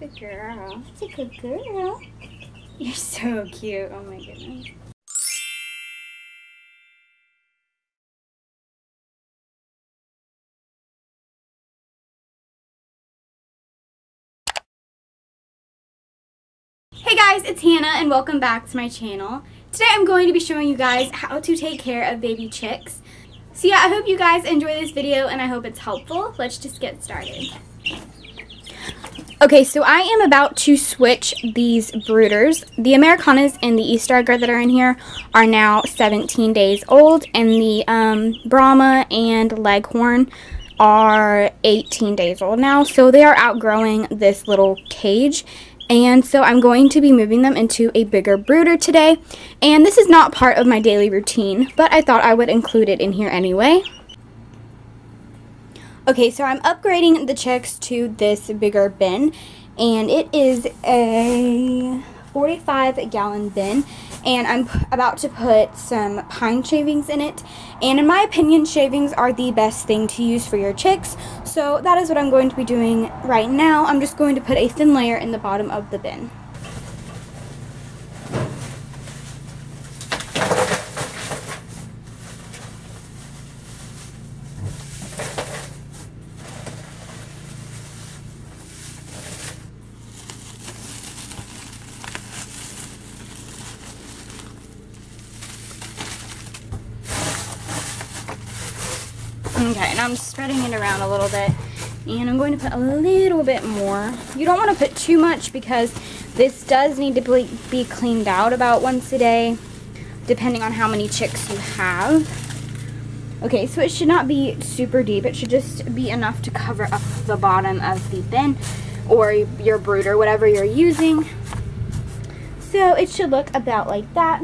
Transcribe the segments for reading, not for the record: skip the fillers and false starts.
Good girl. It's a good girl. You're so cute. Oh my goodness. Hey guys, it's Hannah and welcome back to my channel. Today I'm going to be showing you guys how to take care of baby chicks. So yeah, I hope you guys enjoy this video and I hope it's helpful. Let's just get started. Okay, so I am about to switch these brooders. The Americanas and the Easter Egger that are in here are now 17 days old, and the Brahma and Leghorn are 18 days old now. So they are outgrowing this little cage. And so I'm going to be moving them into a bigger brooder today. And this is not part of my daily routine, but I thought I would include it in here anyway. Okay, so I'm upgrading the chicks to this bigger bin. And it is a 45-gallon bin. And I'm about to put some pine shavings in it. And in my opinion, shavings are the best thing to use for your chicks. So that is what I'm going to be doing right now. I'm just going to put a thin layer in the bottom of the bin. Okay, and I'm spreading it around a little bit, and I'm going to put a little bit more. You don't want to put too much because this does need to be cleaned out about once a day, depending on how many chicks you have. Okay, so it should not be super deep. It should just be enough to cover up the bottom of the bin or your brooder, whatever you're using. So it should look about like that.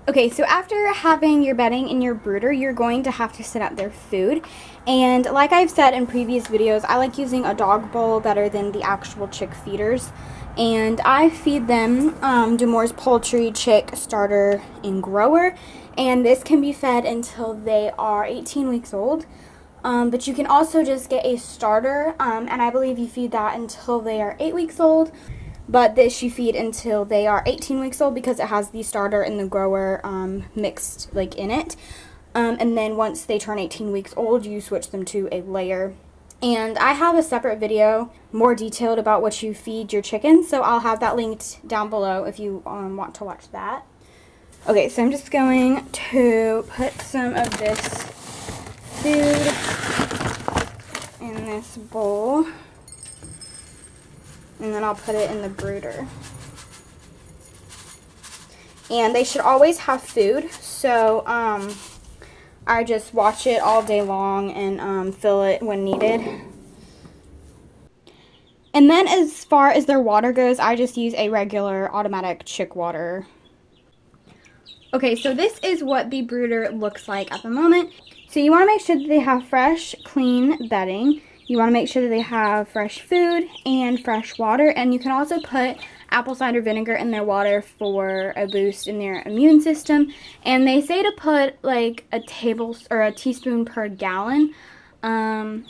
Okay, so after having your bedding in your brooder, you're going to have to set up their food. And like I've said in previous videos, I like using a dog bowl better than the actual chick feeders. And I feed them D'Amour's Poultry Chick Starter and Grower. And this can be fed until they are 18 weeks old. But you can also just get a starter, and I believe you feed that until they are 8 weeks old. But this you feed until they are 18 weeks old because it has the starter and the grower mixed like in it. And then once they turn 18 weeks old, you switch them to a layer. And I have a separate video more detailed about what you feed your chickens, so I'll have that linked down below if you want to watch that. Okay, so I'm just going to put some of this food in this bowl. And then I'll put it in the brooder. And they should always have food, so I just watch it all day long and fill it when needed. And then as far as their water goes, I just use a regular automatic chick water. Okay, so this is what the brooder looks like at the moment. So you want to make sure that they have fresh, clean bedding. You want to make sure that they have fresh food and fresh water, and you can also put apple cider vinegar in their water for a boost in their immune system. And they say to put like a teaspoon per gallon. And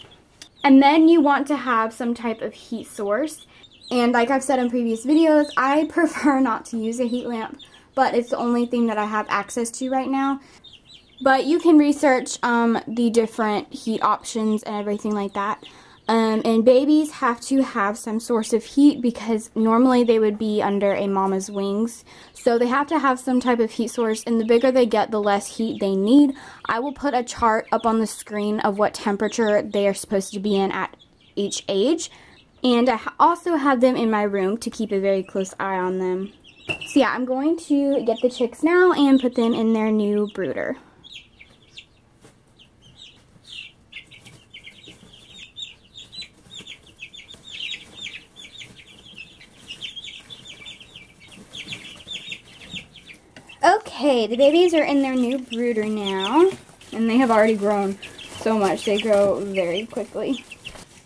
then you want to have some type of heat source. And like I've said in previous videos, I prefer not to use a heat lamp, but it's the only thing that I have access to right now. But you can research the different heat options and everything like that. And babies have to have some source of heat because normally they would be under a mama's wings. So they have to have some type of heat source, and the bigger they get, the less heat they need. I will put a chart up on the screen of what temperature they are supposed to be in at each age. And I also have them in my room to keep a very close eye on them. So yeah, I'm going to get the chicks now and put them in their new brooder. Okay, the babies are in their new brooder now, and they have already grown so much. They grow very quickly.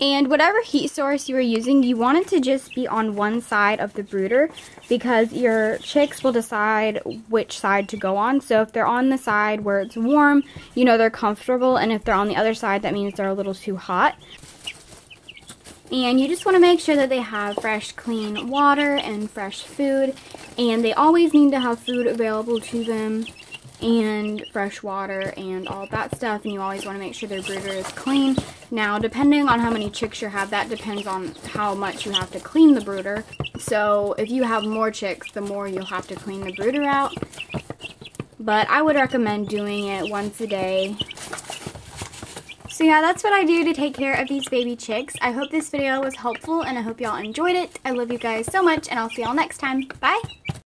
And whatever heat source you are using, you want it to just be on one side of the brooder because your chicks will decide which side to go on. So if they're on the side where it's warm, you know they're comfortable, and if they're on the other side, that means they're a little too hot. And you just want to make sure that they have fresh, clean water and fresh food. And they always need to have food available to them and fresh water and all that stuff. And you always want to make sure their brooder is clean. Now, depending on how many chicks you have, that depends on how much you have to clean the brooder. So if you have more chicks, the more you'll have to clean the brooder out. But I would recommend doing it once a day. So yeah, that's what I do to take care of these baby chicks. I hope this video was helpful and I hope y'all enjoyed it. I love you guys so much and I'll see y'all next time. Bye!